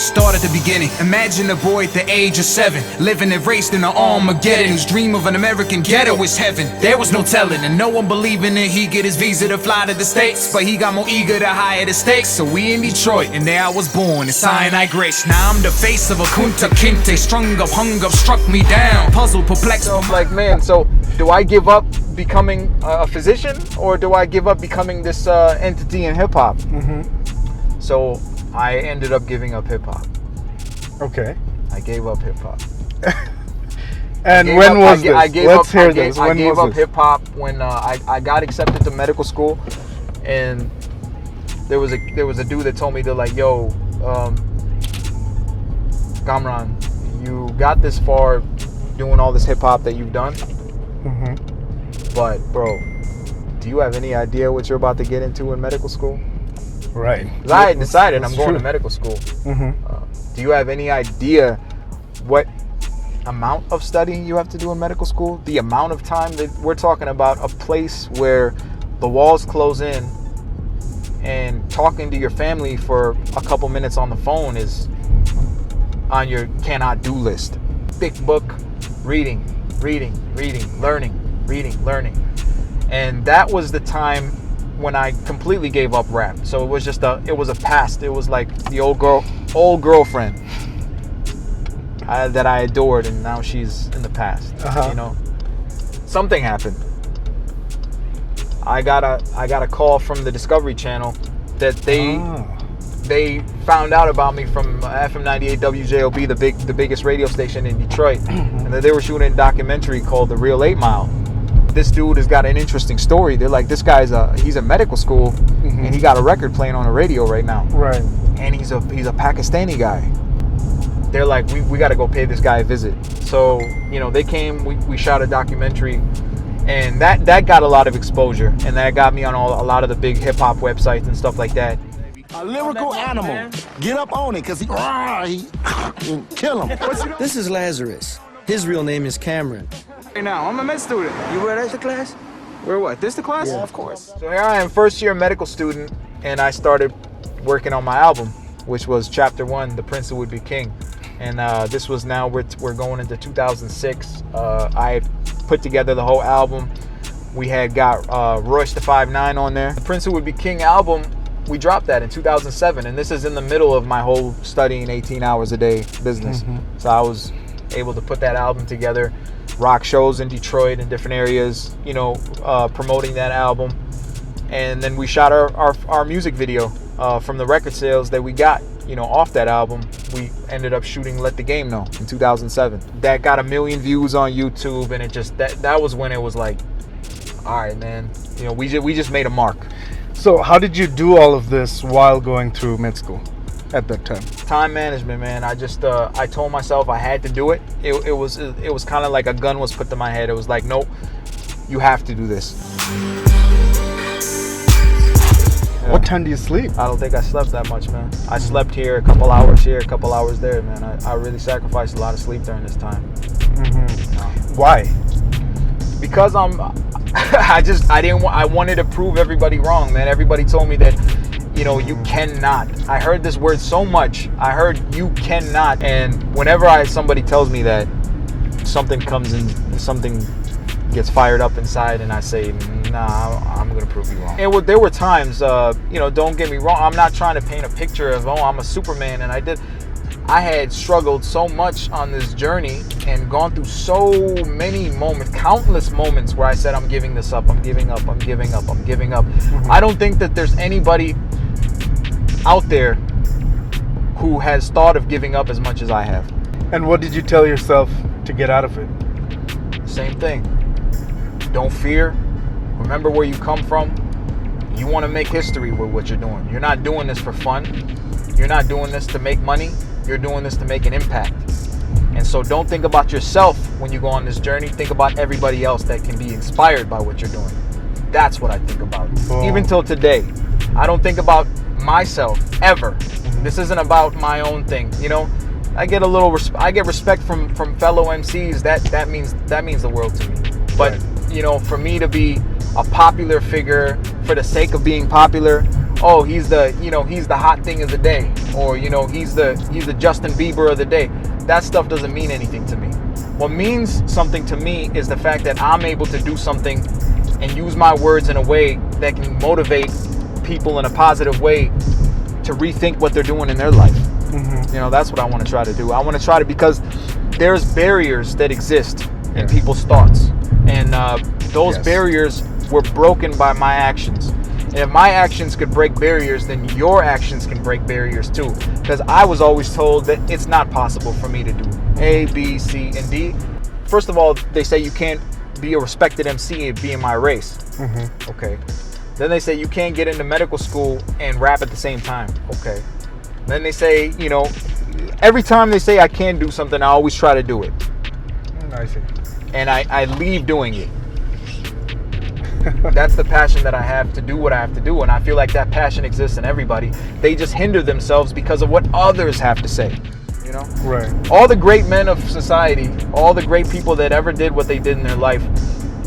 start at the beginning. Imagine a boy at the age of 7, living and raised in an Armageddon, whose dream of an American ghetto is heaven. There was no telling, and no one believing that he'd get his visa to fly to the States, but he got more eager to higher the stakes. So we in Detroit, and there I was born in Sinai Grace. Now I'm the face of a Kunta Kinte, strung up, hung up, struck me down, puzzled, perplexed. So I'm like, man, so do I give up becoming a physician, or do I give up becoming this entity in hip-hop? So I ended up giving up hip-hop. Okay. I gave up hip-hop. And when was this? Let's hear this. I gave up hip-hop when I got accepted to medical school, and there was a dude that told me to, like, yo, Gamran, you got this far doing all this hip-hop that you've done, but bro, do you have any idea what you're about to get into in medical school? Right. Because I had decided I'm going to medical school. Do you have any idea what amount of studying you have to do in medical school? The amount of time that we're talking about, a place where the walls close in, and talking to your family for a couple minutes on the phone is on your cannot do list. Thick book, reading, learning. And that was the time when I completely gave up rap. So it was just it was a past. It was like the old girlfriend that I adored, and now she's in the past. You know, something happened. I got a call from the Discovery Channel that they found out about me from FM 98 WJOB, the biggest radio station in Detroit, and that they were shooting a documentary called The Real 8 Mile. This dude has got an interesting story. They're like, this guy's he's in medical school, and he got a record playing on the radio right now. Right. And he's a Pakistani guy. They're like, we got to go pay this guy a visit. So, you know, they came, we shot a documentary, and that got a lot of exposure, and that got me on a lot of the big hip hop websites and stuff like that. A lyrical animal. Get up on it, because he kill him. This is Lazarus. His real name is Cameron. Right now, I'm a med student. You were at the class? Where what? This the class? Yeah, of course. So here I am, first year medical student, and I started working on my album, which was Chapter 1, The Prince Who Would Be King. And this was now, we're going into 2006. I put together the whole album. We had got Royce the 5'9" on there. The Prince Who Would Be King album, we dropped that in 2007. And this is in the middle of my whole studying 18 hours a day business. So I was able to put that album together, rock shows in Detroit and different areas, you know, promoting that album. And then we shot our music video from the record sales that we got, you know, off that album. We ended up shooting Let the Game Know in 2007. That got 1 million views on YouTube, and it just that was when it was like, all right, man, you know, we just made a mark. So how did you do all of this while going through med school at that time? Time management, man. I just I told myself I had to do it. It was kind of like a gun was put to my head. It was like, nope, you have to do this. What time do you sleep? I don't think I slept that much, man. I slept here, a couple hours here, a couple hours there, man. I really sacrificed a lot of sleep during this time. Why? Because I wanted to prove everybody wrong, man. Everybody told me that, you know, you cannot. I heard this word so much. I heard you cannot. And whenever somebody tells me that, something comes in, something gets fired up inside, and I say, nah, I'm gonna prove you wrong. And there were times, you know, don't get me wrong, I'm not trying to paint a picture of, I'm a Superman, and I had struggled so much on this journey and gone through so many moments, countless moments where I said, I'm giving this up, I'm giving up, I'm giving up, I'm giving up. I don't think that there's anybody out there who has thought of giving up as much as I have. And what did you tell yourself to get out of it? Same thing. Don't fear. Remember where you come from. You want to make history with what you're doing. You're not doing this for fun. You're not doing this to make money. You're doing this to make an impact. And so don't think about yourself when you go on this journey. Think about everybody else that can be inspired by what you're doing. That's what I think about. Even till today. I don't think about myself ever. This isn't about my own thing. You know, I get respect from fellow MCs. That means the world to me. But you know, for me to be a popular figure for the sake of being popular, oh, he's the hot thing of the day, or he's the Justin Bieber of the day. That stuff doesn't mean anything to me. What means something to me is the fact that I'm able to do something and use my words in a way that can motivate people in a positive way to rethink what they're doing in their life. That's what I want to try to do. I want to try to, because there's barriers that exist in people's thoughts, and those barriers were broken by my actions. And if my actions could break barriers, then your actions can break barriers too. Because I was always told that it's not possible for me to do A, B, C, and D. First of all, they say you can't be a respected MC and be in my race. Okay. Then they say you can't get into medical school and rap at the same time. Okay. Then they say, every time they say I can do something, I always try to do it. I see. And I leave doing it. That's the passion that I have to do what I have to do, and I feel like that passion exists in everybody. They just hinder themselves because of what others have to say. Right. All the great men of society, all the great people that ever did what they did in their life,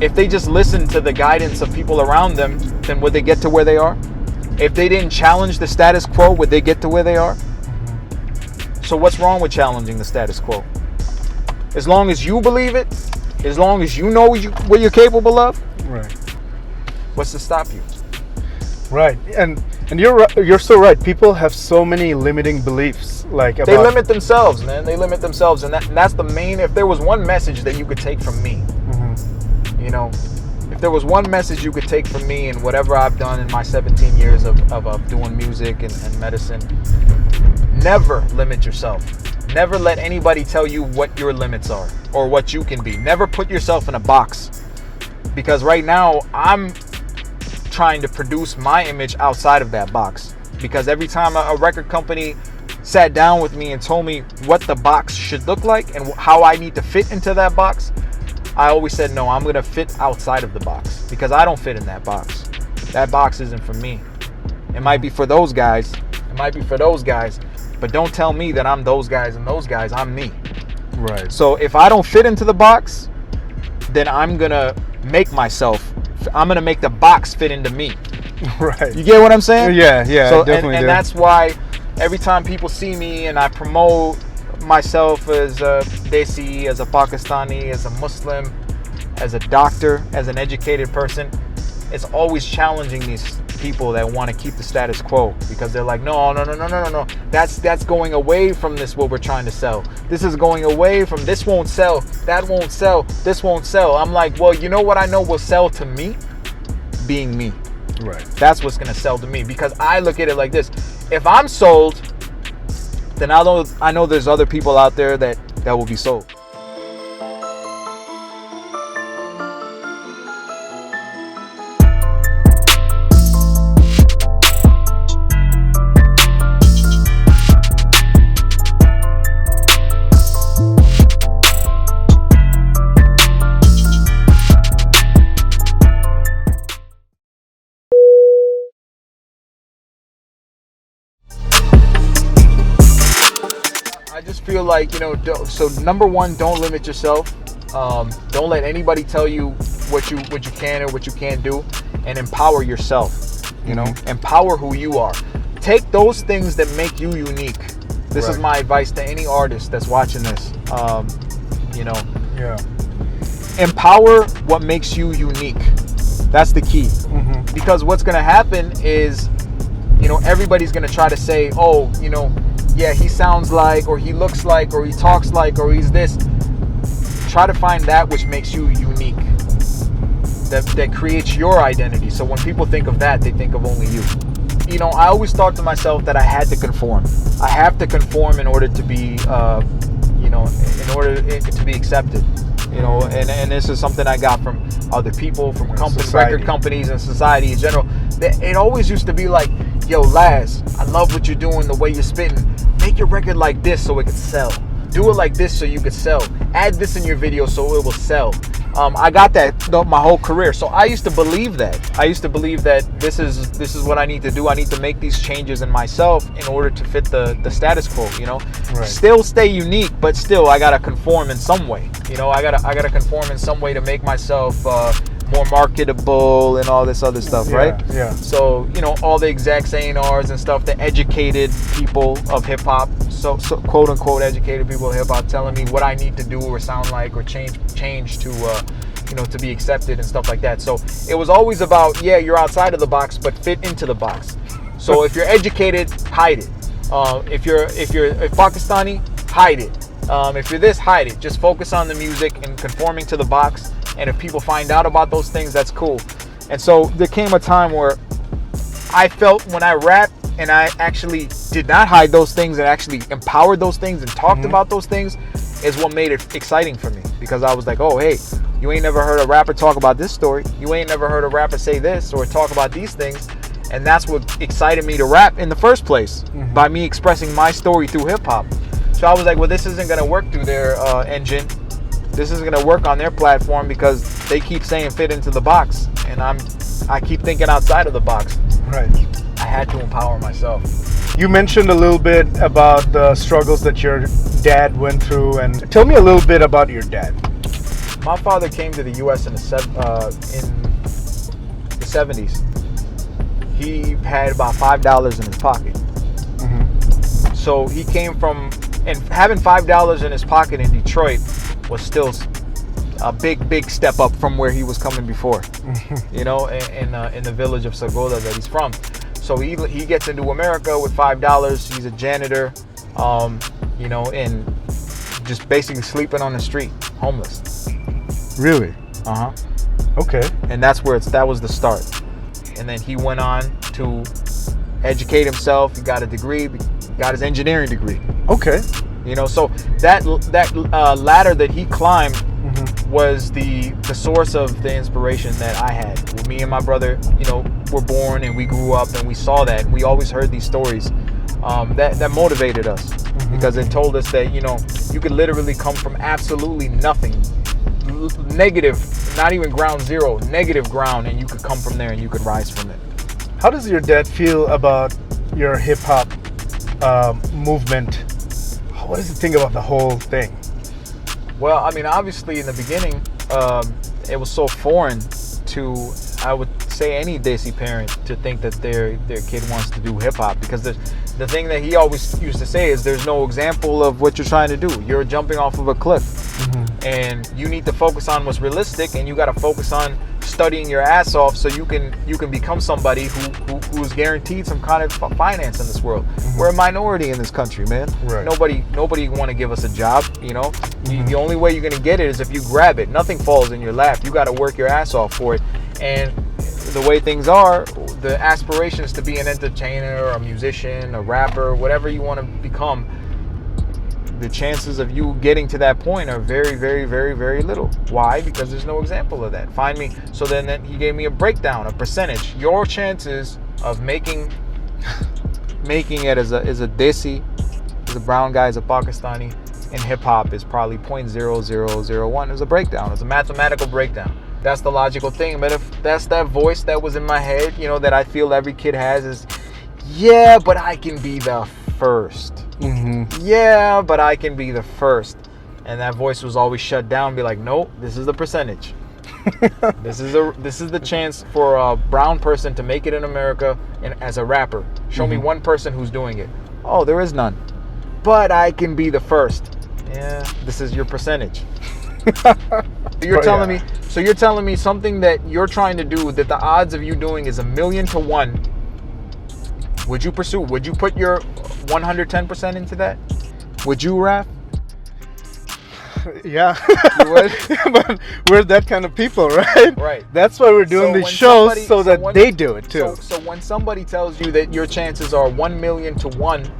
if they just listened to the guidance of people around them, then would they get to where they are? If they didn't challenge the status quo, would they get to where they are? So what's wrong with challenging the status quo? As long as you believe it, as long as you know what you're capable of, right. What's to stop you? Right, and you're so right. People have so many limiting beliefs, they limit themselves, man. They limit themselves, and that's the main. If there was one message that you could take from me, if there was one message you could take from me and whatever I've done in my 17 years of doing music and medicine, never limit yourself. Never let anybody tell you what your limits are or what you can be. Never put yourself in a box, because right now I'm trying to produce my image outside of that box, because every time a record company sat down with me and told me what the box should look like and how I need to fit into that box, I always said, no, I'm going to fit outside of the box, because I don't fit in that box. That box isn't for me. It might be for those guys. It might be for those guys. But don't tell me that I'm those guys and those guys. I'm me. Right. So if I don't fit into the box, then I'm going to make the box fit into me. Right. You get what I'm saying? Yeah, So, definitely. And that's why every time people see me and I promote myself as a Desi, as a Pakistani, as a Muslim, as a doctor, as an educated person, it's always challenging these people that want to keep the status quo, because they're like, no. That's going away from what we're trying to sell. This is going away from, this won't sell, that won't sell, this won't sell. I'm like, well, you know what I know will sell to me? Being me. Right. That's what's going to sell to me, because I look at it like this. If I'm sold, then I know there's other people out there that will be sold. I just feel like, so number one, don't limit yourself. Don't let anybody tell you what you can or what you can't do, and empower yourself. Empower who you are. Take those things that make you unique. This is my advice to any artist that's watching this. Empower what makes you unique. That's the key. Because what's going to happen is, everybody's going to try to say, oh, yeah, he sounds like, or he looks like, or he talks like, or he's this. Try to find that which makes you unique, that creates your identity. So when people think of that, they think of only you. I always thought to myself that I had to conform. I have to conform in order to be, in order to be accepted. And this is something I got from other people, from record companies and society in general. It always used to be like, yo, Laz, I love what you're doing, the way you're spitting. Make your record like this so it can sell. Do it like this so you can sell. Add this in your video so it will sell. I got that my whole career. So I used to believe that. I used to believe that this is what I need to do. I need to make these changes in myself in order to fit the status quo. Right. Still stay unique, but still I gotta conform in some way. I gotta conform in some way to make myself more marketable and all this other stuff, right? Yeah. So, you know, all the exact A&Rs and stuff, the educated people of hip hop, so quote unquote educated people of hip hop, telling me what I need to do or sound like or change to, you know, to be accepted and stuff like that. So it was always about, yeah, you're outside of the box, but fit into the box. So if you're educated, hide it. If you're Pakistani, hide it. If you're this, hide it. Just focus on the music and conforming to the box. And if people find out about those things, that's cool. And so there came a time where I felt when I rapped and I actually did not hide those things and actually empowered those things and talked about those things is what made it exciting for me. Because I was like, oh, hey, you ain't never heard a rapper talk about this story. You ain't never heard a rapper say this or talk about these things. And that's what excited me to rap in the first place, by me expressing my story through hip hop. So I was like, well, this isn't going to work through their engine. This isn't going to work on their platform because they keep saying fit into the box. And I keep thinking outside of the box. Right. I had to empower myself. You mentioned a little bit about the struggles that your dad went through. And tell me a little bit about your dad. My father came to the U.S. in the 70s. He had about $5 in his pocket. So he came from, and having $5 in his pocket in Detroit was still a big step up from where he was coming before. You know, in the village of Sagoda that he's from. So he gets into America with $5. He's a janitor, you know, and just basically sleeping on the street, homeless. Really? Okay. And that was the start. And then he went on to educate himself. He got a degree, got his engineering degree. Okay. You know, so that ladder that he climbed was the source of the inspiration that I had. Me and my brother, you know, were born and we grew up and we saw that. And we always heard these stories that motivated us because it told us that, you know, you could literally come from absolutely nothing, negative, not even ground zero, negative ground, and you could come from there and you could rise from it. How does your dad feel about your hip hop movement? What does he think about the whole thing? Well, I mean, obviously in the beginning, it was so foreign to, I would say, any Desi parent to think that their kid wants to do hip hop, because the thing that he always used to say is there's no example of what you're trying to do. You're jumping off of a cliff. And you need to focus on what's realistic, and you got to focus on studying your ass off so you can become somebody who's guaranteed some kind of finance in this world. We're a minority in this country, man. Right. Nobody want to give us a job, you know. The only way you're going to get it is if you grab it. Nothing falls in your lap. You got to work your ass off for it. And the way things are, the aspiration is to be an entertainer, a musician, a rapper, whatever you want to become. The chances of you getting to that point are very, very, very, very little. Why? Because there's no example of that. Find me. So then he gave me a breakdown, a percentage. Your chances of making it as a Desi, as a brown guy, as a Pakistani in hip hop is probably 0.0001. It's a breakdown. It's a mathematical breakdown. That's the logical thing. But if that's that voice that was in my head, you know, that I feel every kid has is, yeah, but I can be the first. Yeah, but I can be the first. And that voice was always shut down. Be like, nope, this is the percentage. This is the chance for a brown person to make it in America and as a rapper. Show me one person who's doing it. Oh, there is none. But I can be the first. Yeah, this is your percentage. You're telling me something that you're trying to do that the odds of you doing is 1,000,000 to 1. Would you pursue? Would you put your 110% into that? Would you, Raf? Yeah. You would? But we're that kind of people, right? Right. That's why we're doing these shows, so that they do it too. So when somebody tells you that your chances are 1,000,000 to 1,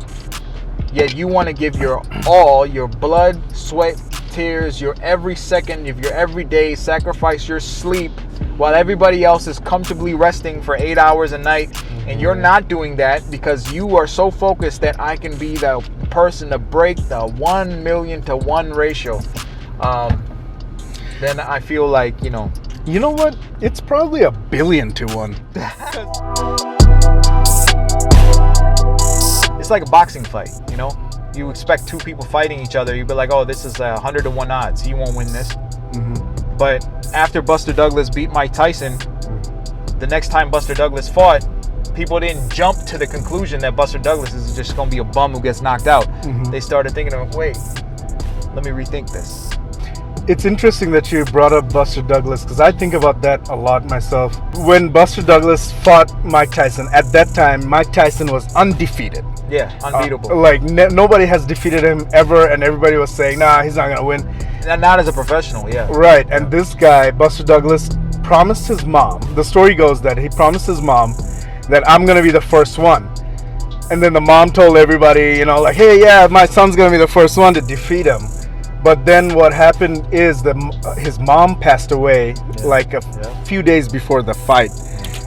yet you want to give your all, your blood, sweat, tears, your every second of your every day, sacrifice your sleep while everybody else is comfortably resting for 8 hours a night, and you're not doing that because you are so focused that I can be the person to break the 1,000,000 to 1 ratio, then I feel like, you know. You know what? It's probably 1,000,000,000 to 1. It's like a boxing fight, you know? You expect two people fighting each other. You'd be like, oh, this is 100 to 1 odds. He won't win this. But after Buster Douglas beat Mike Tyson, the next time Buster Douglas fought, people didn't jump to the conclusion that Buster Douglas is just going to be a bum who gets knocked out. They started thinking of, wait, let me rethink this. It's interesting that you brought up Buster Douglas, because I think about that a lot myself. When Buster Douglas fought Mike Tyson, at that time, Mike Tyson was undefeated. Yeah, unbeatable. Nobody has defeated him ever, and everybody was saying, nah, he's not going to win. Not as a professional, yeah. Right, and this guy, Buster Douglas, promised his mom, the story goes that he promised his mom that I'm going to be the first one. And then the mom told everybody, you know, like, hey, yeah, my son's going to be the first one to defeat him. But then what happened is that his mom passed away like a few days before the fight.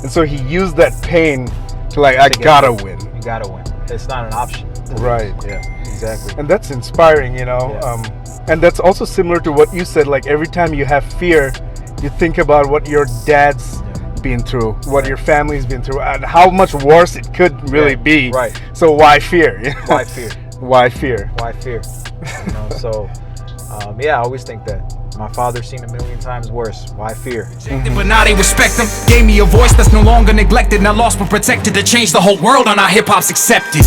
And so he used that pain to like, I gotta win. You gotta win. It's not an option. Right. Yeah, exactly. And that's inspiring, you know. Yeah. And that's also similar to what you said. Like every time you have fear, you think about what your dad's been through, what your family's been through, and how much worse it could really be. Right. So why fear? Why fear? Why fear? Why fear? You know, so... I always think that. My father's seen a million times worse. Why fear? But now they respect him. Gave me a voice that's no longer neglected. Now lost but protected to change the whole world on how hip hop's accepted.